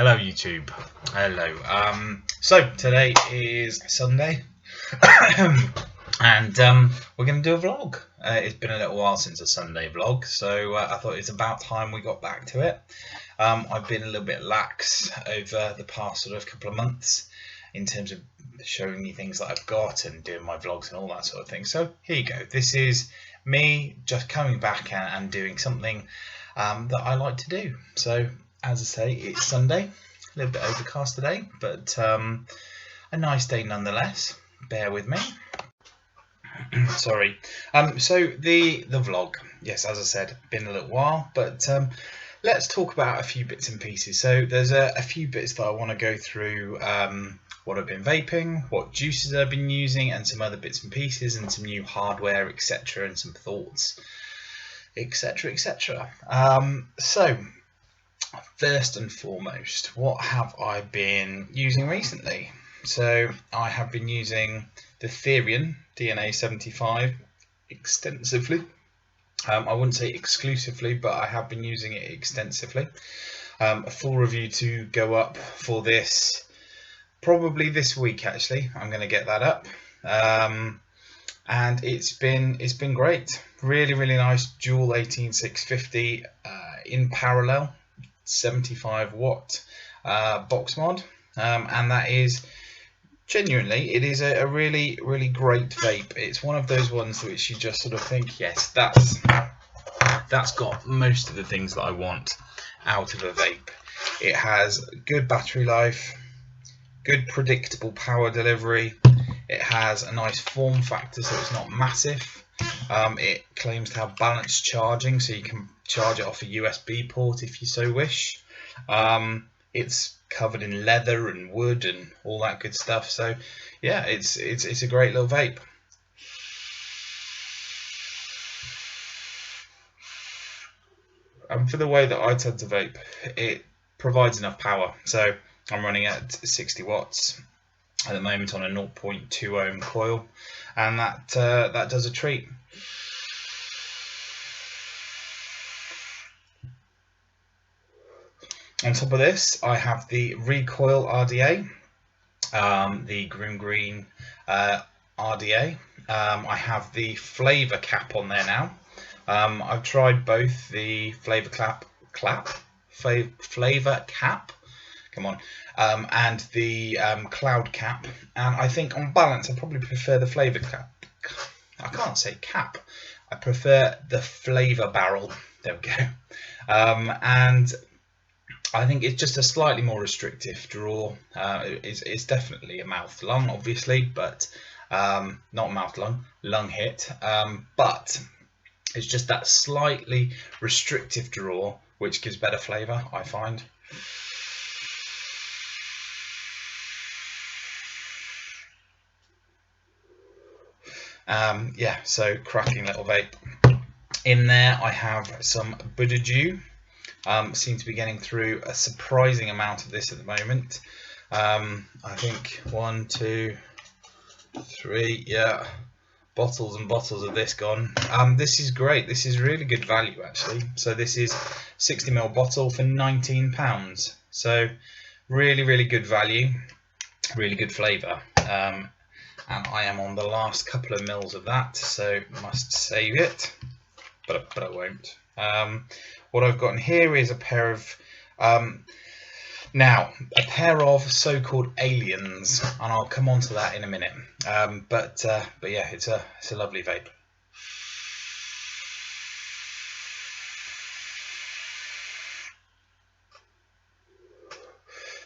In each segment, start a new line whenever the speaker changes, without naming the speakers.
Hello YouTube. Hello. So today is Sunday, and we're going to do a vlog. It's been a little while since a Sunday vlog, so I thought it's about time we got back to it. I've been a little bit lax over the past sort of couple of months in terms of showing you things that I've got and doing my vlogs and all that sort of thing. So here you go. This is me just coming back and doing something that I like to do. So as I say, it's Sunday, a little bit overcast today, but a nice day nonetheless. Bear with me. Sorry. So the vlog, yes, as I said, been a little while, but let's talk about a few bits and pieces. So there's a few bits that I want to go through. What I've been vaping, what juices I've been using, and some other bits and pieces, and some new hardware, etc., and some thoughts, etc., etc. So first and foremost, what have I been using recently? So I have been using the Therion DNA200 extensively. I wouldn't say exclusively, but I have been using it extensively. A full review to go up for this probably this week. Actually, I'm going to get that up, and it's been great. Really nice dual 18650 in parallel 75 watt box mod, and that is genuinely, it is a really great vape. It's one of those ones which you just sort of think, yes, that's got most of the things that I want out of a vape. It has good battery life, good predictable power delivery. It has a nice form factor, so it's not massive. It claims to have balanced charging, so you can charge it off a USB port if you so wish. It's covered in leather and wood and all that good stuff. So yeah, it's a great little vape. And for the way that I tend to vape, it provides enough power. So I'm running at 60 watts at the moment on a 0.2 ohm coil, and that does a treat. On top of this, I have the Recoil RDA, the green RDA. I have the flavour cap on there now. I've tried both the flavour cap, come on, and the cloud cap, and I think on balance I probably prefer the flavour cap. I can't say cap. I prefer the flavour barrel. There we go. And I think it's just a slightly more restrictive draw. It's definitely a mouth lung, obviously, but not mouth lung hit. But it's just that slightly restrictive draw, which gives better flavour, I find. Yeah, so cracking little vape. In there, I have some Buddha Dew. Seem to be getting through a surprising amount of this at the moment. I think 1, 2, 3, yeah, bottles and bottles of this gone. This is great. This is really good value actually. So this is 60ml bottle for £19. So really good value, really good flavour. And I am on the last couple of mils of that, so must save it, but I won't. What I've got in here is a pair of so-called aliens, and I'll come on to that in a minute. But yeah, it's a lovely vape.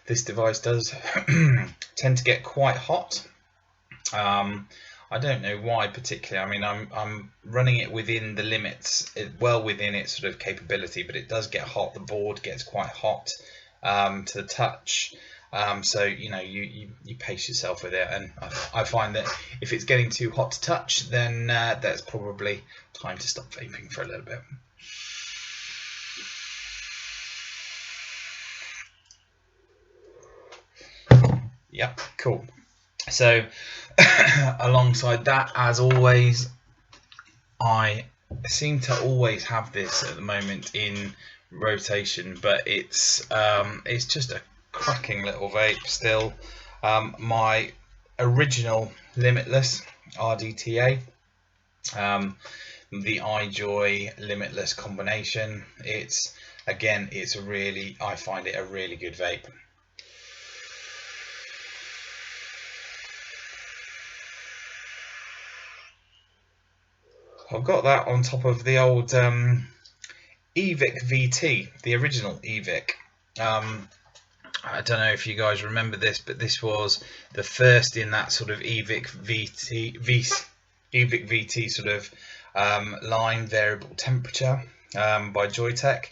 This device does tend to get quite hot. I don't know why particularly. I mean, I'm running it within the limits, well within its sort of capability, but it does get hot. The board gets quite hot to the touch. So you know, you pace yourself with it, and I find that if it's getting too hot to touch, then that's probably time to stop vaping for a little bit. Yep, cool. So alongside that, as always, I seem to always have this at the moment in rotation, but it's just a cracking little vape still. My original Limitless RDTA, the iJoy Limitless combination. It's a really, I find it a really good vape. I've got that on top of the old Evic VT, the original Evic. I don't know if you guys remember this, but this was the first in that sort of Evic VT sort of line, variable temperature, by Joytech.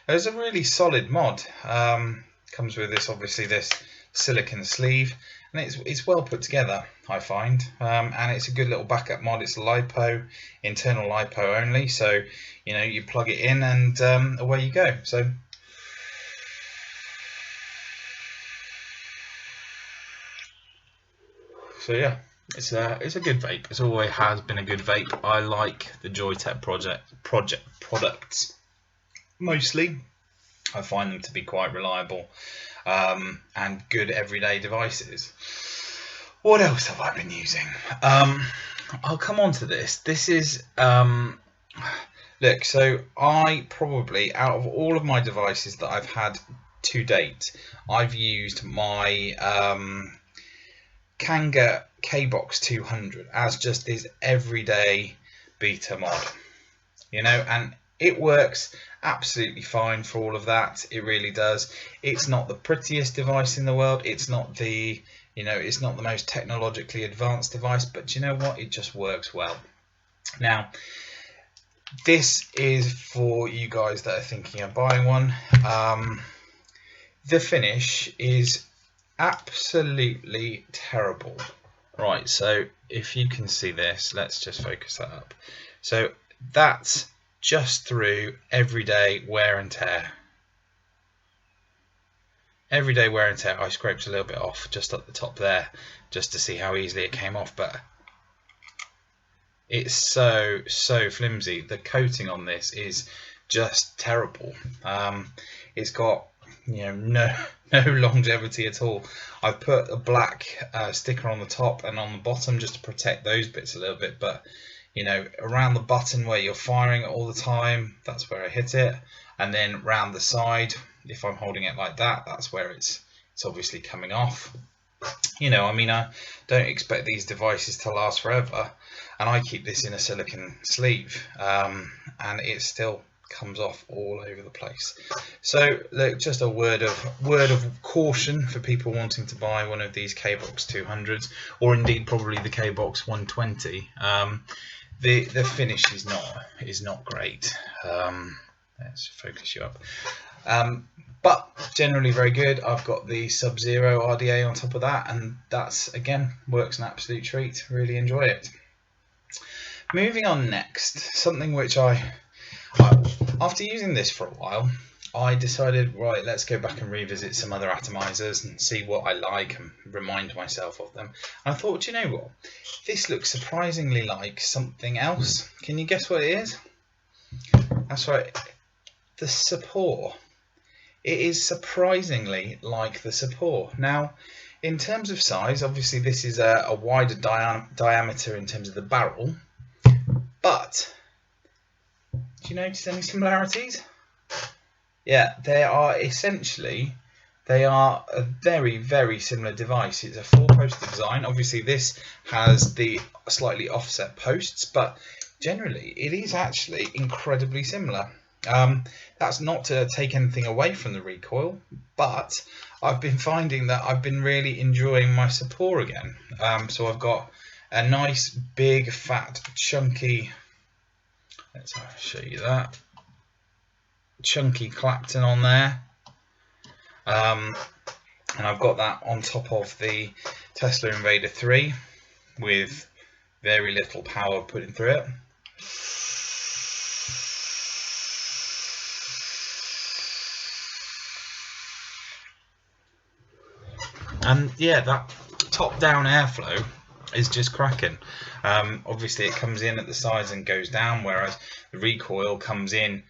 It was a really solid mod. Comes with this, obviously, this silicon sleeve, and it's well put together, I find, and it's a good little backup mod. It's LiPo, internal LiPo only, so you know, you plug it in and away you go. So yeah, it's a good vape. It always has been a good vape. I like the Joytech products mostly. I find them to be quite reliable and good everyday devices. What else have I been using? I'll come on to this. This is look. So I probably, out of all of my devices that I've had to date, I've used my Kanga K-Box 200 as just this everyday beta mod, you know, and it works absolutely fine for all of that. It really does. It's not the prettiest device in the world. It's not the, you know, it's not the most technologically advanced device, but you know what? It just works well. Now, this is for you guys that are thinking of buying one. The finish is absolutely terrible. Right, so if you can see this, let's just focus that up. So that's just through everyday wear and tear. Everyday wear and tear. I scraped a little bit off just at the top there, just to see how easily it came off, but it's so flimsy. The coating on this is just terrible. It's got, you know, no longevity at all. I've put a black sticker on the top and on the bottom just to protect those bits a little bit, but you know, around the button where you're firing it all the time, that's where I hit it, and then round the side, if I'm holding it like that, that's where it's obviously coming off. You know, I mean, I don't expect these devices to last forever, and I keep this in a silicon sleeve, and it still comes off all over the place. So look, just a word of caution for people wanting to buy one of these K-Box 200s, or indeed probably the K-Box 120. The finish is not great. Let's focus you up. But generally very good. I've got the Sub-Zero RDA on top of that, and that's, again, works an absolute treat. Really enjoy it. Moving on next, something which after using this for a while, I decided, right, let's go back and revisit some other atomizers and see what I like and remind myself of them. And I thought, do you know what? This looks surprisingly like something else. Can you guess what it is? That's right, the Sapor. It is surprisingly like the Sapor. Now, in terms of size, obviously this is a wider diameter in terms of the barrel, but do you notice any similarities? Yeah, they are a very, very similar device. It's a 4-post design. Obviously this has the slightly offset posts, but generally it is actually incredibly similar. That's not to take anything away from the Recoil, but I've been finding that I've been really enjoying my Sapor again. So I've got a nice big fat chunky, let's show you that, chunky Clapton on there, and I've got that on top of the Tesla Invader 3 with very little power putting through it. And yeah, that top down airflow is just cracking. Obviously it comes in at the sides and goes down, whereas the Recoil comes in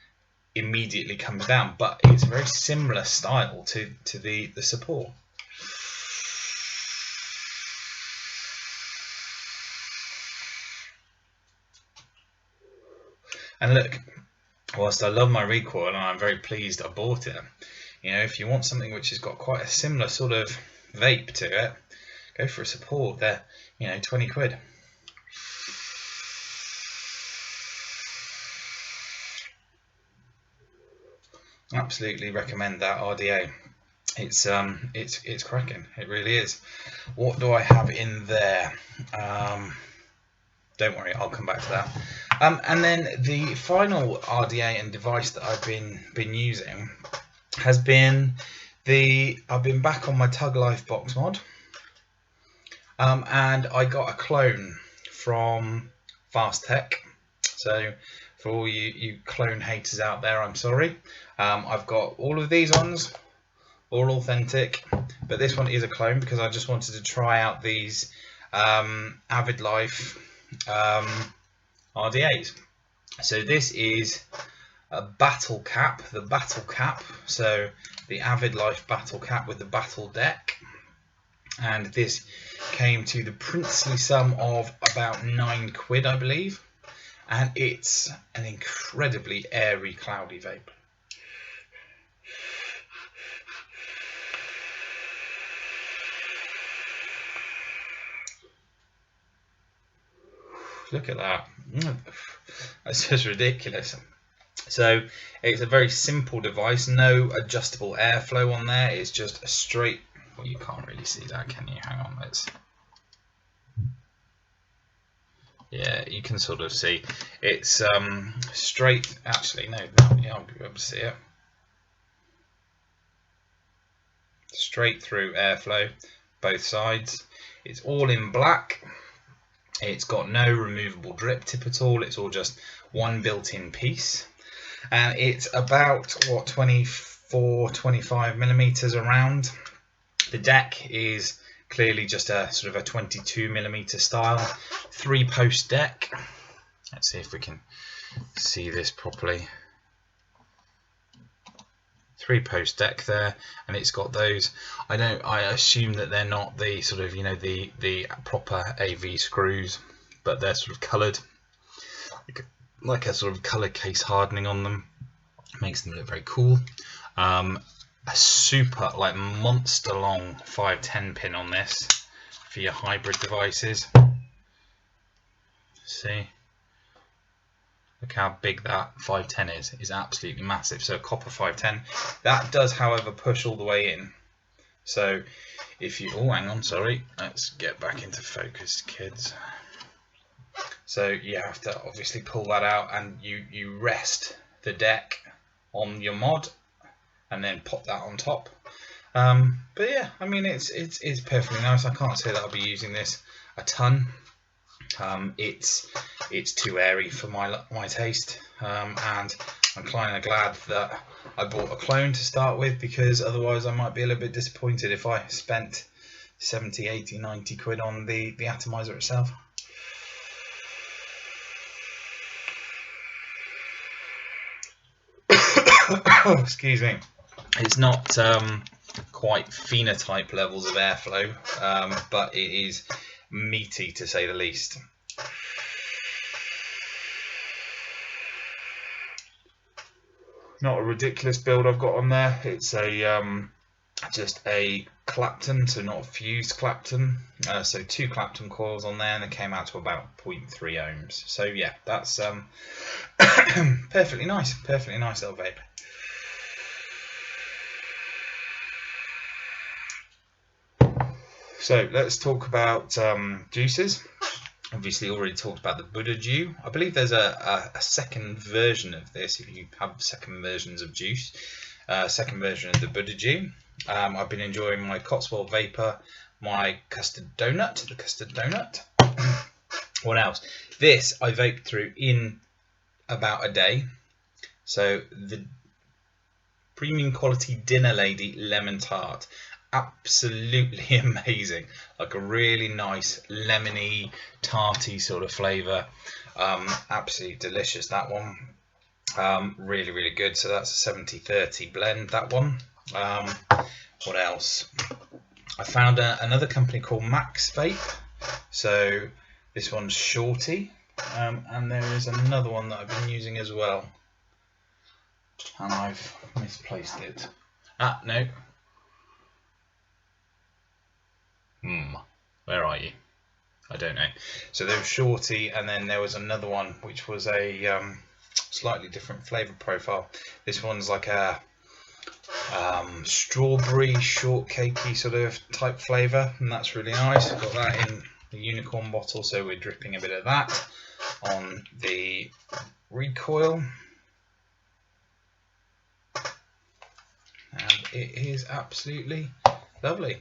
immediately comes down, but it's a very similar style to the Sapor. And look, whilst I love my Recoil and I'm very pleased I bought it, you know, if you want something which has got quite a similar sort of vape to it, go for a Sapor. They're, you know, 20 quid. Absolutely recommend that RDA. It's cracking. It really is. What do I have in there? Don't worry, I'll come back to that. And then the final RDA and device that I've been using has been I've been back on my Tug Life box mod, and I got a clone from Fast Tech. So for all you clone haters out there, I'm sorry. I've got all of these ones, all authentic, but this one is a clone because I just wanted to try out these Avid Life RDAs. So this is a battle cap, the battle cap, so the Avid Life battle cap with the battle deck, and this came to the princely sum of about 9 quid, I believe, and it's an incredibly airy, cloudy vape. Look at that. That's just ridiculous. So it's a very simple device, no adjustable airflow on there. It's just a straight, well, you can't really see that, can you? Hang on, let's, yeah, you can sort of see. It's straight, actually, no, yeah, I'll be able to see it. Straight through airflow, both sides. It's all in black. It's got no removable drip tip at all. It's all just one built-in piece, and it's about what, 24-25 millimeters around. The deck is clearly just a sort of a 22 millimeter style 3-post deck. Let's see if we can see this properly. 3-post deck there, and it's got those, I assume that they're not the sort of, you know, the proper AV screws, but they're sort of coloured, like a sort of colour case hardening on them. Makes them look very cool. A super, like, monster long 510 pin on this for your hybrid devices. See, look how big that 510 is absolutely massive. So a copper 510. That does, however, push all the way in. So if you, oh, hang on, sorry. Let's get back into focus, kids. So you have to obviously pull that out, and you rest the deck on your mod and then pop that on top. But yeah, I mean, it's perfectly nice. I can't say that I'll be using this a ton. It's too airy for my taste, and I'm kind of glad that I bought a clone to start with, because otherwise I might be a little bit disappointed if I spent 70, 80, 90 quid on the atomizer itself. Excuse me. It's not quite phenotype levels of airflow, but it is meaty to say the least. Not a ridiculous build I've got on there. It's a just a Clapton, so not a fused Clapton. So 2 Clapton coils on there, and they came out to about 0.3 ohms. So yeah, that's perfectly nice little vape. So let's talk about juices. Obviously already talked about the Buddha Dew. I believe there's a second version of this, if you have second versions of juice. Second version of the Buddha Dew. I've been enjoying my Cotswold Vapor, my custard donut, the custard donut. What else? This I vaped through in about a day. So the premium quality Dinner Lady Lemon Tart. Absolutely amazing, like a really nice lemony, tarty sort of flavour. Absolutely delicious, that one. Really, really good. So that's a 70-30 blend, that one. What else? I found another company called Max Vape. So this one's shorty, and there is another one that I've been using as well, and I've misplaced it. No. Where are you? I don't know. So there was shorty, and then there was another one which was a slightly different flavour profile. This one's like a strawberry shortcakey sort of type flavour, and that's really nice. Got that in the unicorn bottle, so we're dripping a bit of that on the Recoil, and it is absolutely lovely.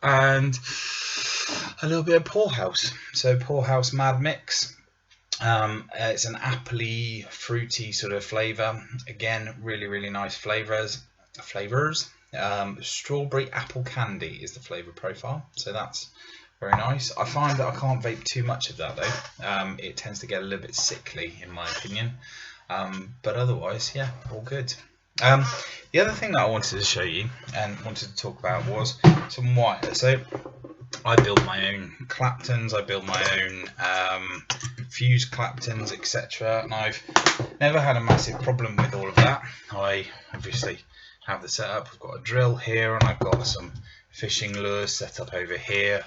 And a little bit of Poorhouse. So Poorhouse Mad Mix. It's an appley, fruity sort of flavour. Again, really, really nice flavours. Strawberry apple candy is the flavour profile. So that's very nice. I find that I can't vape too much of that though. It tends to get a little bit sickly in my opinion. But otherwise, yeah, all good. The other thing that I wanted to show you and wanted to talk about was some wire. So I build my own Claptons, I build my own fuse Claptons, etc. And I've never had a massive problem with all of that. I obviously have the setup. I've got a drill here, and I've got some fishing lures set up over here,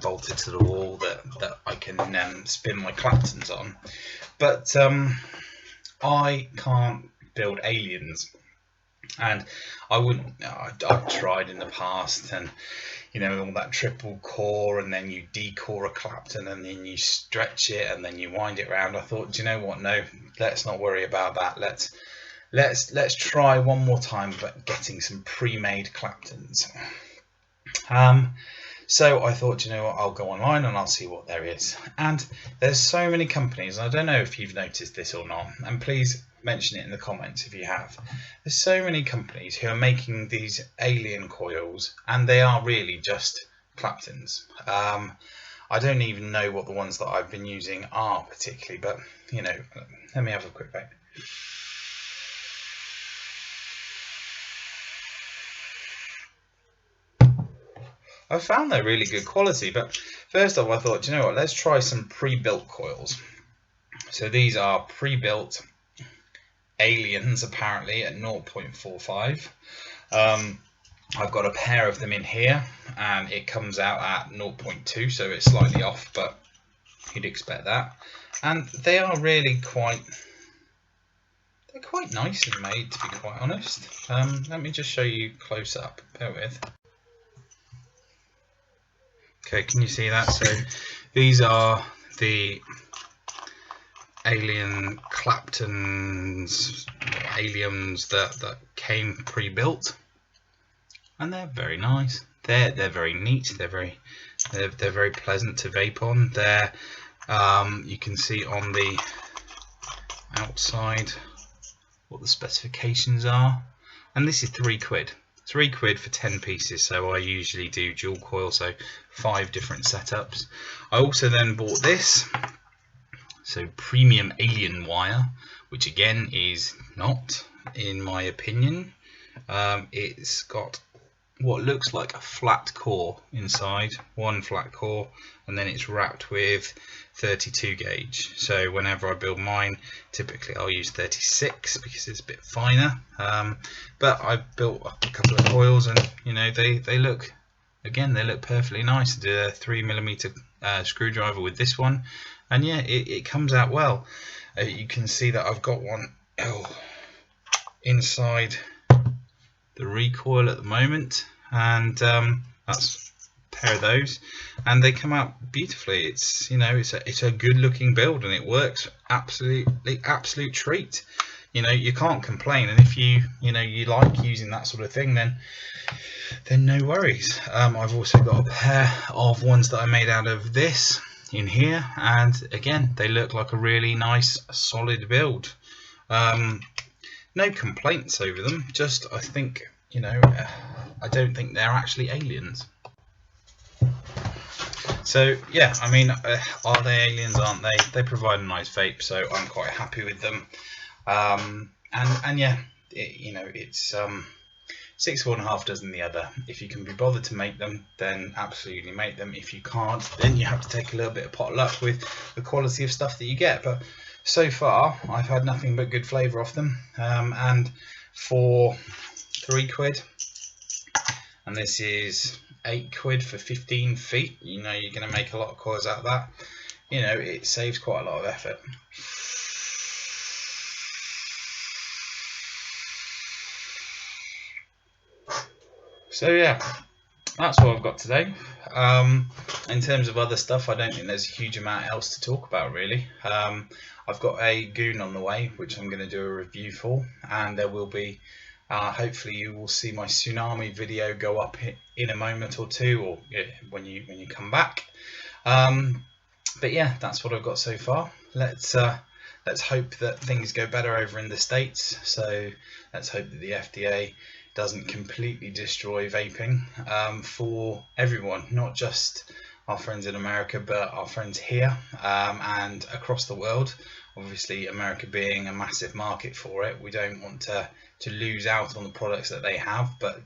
bolted to the wall that I can spin my Claptons on. But I can't build aliens, and I wouldn't. I've tried in the past, and you know, all that triple core, and then you decore a Clapton, and then you stretch it, and then you wind it around. I thought, do you know what? No, let's not worry about that. Let's try one more time, but getting some pre-made Claptons. So I thought, you know what, I'll go online and I'll see what there is. And there's so many companies, and I don't know if you've noticed this or not, and please mention it in the comments if you have. There's so many companies who are making these alien coils, and they are really just Claptons. I don't even know what the ones that I've been using are particularly, but you know, let me have a quick vape. I found they're really good quality, but first off I thought, you know what, let's try some pre-built coils. So these are pre-built aliens apparently at 0.45. I've got a pair of them in here, and it comes out at 0.2, so it's slightly off, but you'd expect that. And they are really quite nicely made, to be quite honest. Let me just show you close up, bear with. Okay, can you see that? So these are the alien Claptons, aliens that came pre-built, and they're very nice. They're very neat. They're very pleasant to vape on. They're you can see on the outside what the specifications are, and this is £3. £3 for 10 pieces, so I usually do dual coil, so 5 different setups. I also then bought this, so premium alien wire, which again is not, in my opinion. It's got what looks like a flat core inside, one flat core, and then it's wrapped with 32 gauge. So whenever I build mine, typically I'll use 36 because it's a bit finer. But I built a couple of coils, and you know, they look, again, they look perfectly nice. I did a 3mm screwdriver with this one, and yeah, it comes out well. You can see that I've got one inside the Recoil at the moment, and that's a pair of those, and they come out beautifully. It's, you know, it's a good looking build, and it works absolute treat. You know, you can't complain, and if you like using that sort of thing, then no worries. I've also got a pair of ones that I made out of this in here, and again, they look like a really nice solid build. No complaints over them, just I think, you know, I don't think they're actually aliens. So yeah, I mean, are they aliens? Aren't they? They provide a nice vape, so I'm quite happy with them. And yeah, it's 6 of one, half dozen the other. If you can be bothered to make them, then absolutely make them. If you can't, then you have to take a little bit of pot luck with the quality of stuff that you get. But so far, I've had nothing but good flavour off them. And for £3, and this is £8 for 15 feet. You're going to make a lot of coils out of that. It saves quite a lot of effort. So yeah, that's what I've got today. In terms of other stuff, I don't think there's a huge amount else to talk about really. I've got a goon on the way, which I'm going to do a review for, and there will be, hopefully you will see my tsunami video go up in a moment or two, or when you come back. But yeah, that's what I've got so far. Let's hope that things go better over in the States. So let's hope that the FDA doesn't completely destroy vaping for everyone, not just our friends in America, but our friends here and across the world. Obviously, America being a massive market for it, we don't want to lose out on the products that they have. But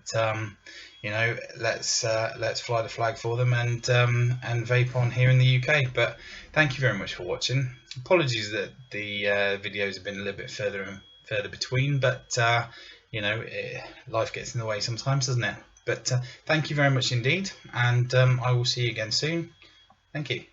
let's fly the flag for them and vape on here in the UK. But thank you very much for watching. Apologies that the videos have been a little bit further between, but life gets in the way sometimes, doesn't it? But thank you very much indeed, and I will see you again soon. Thank you.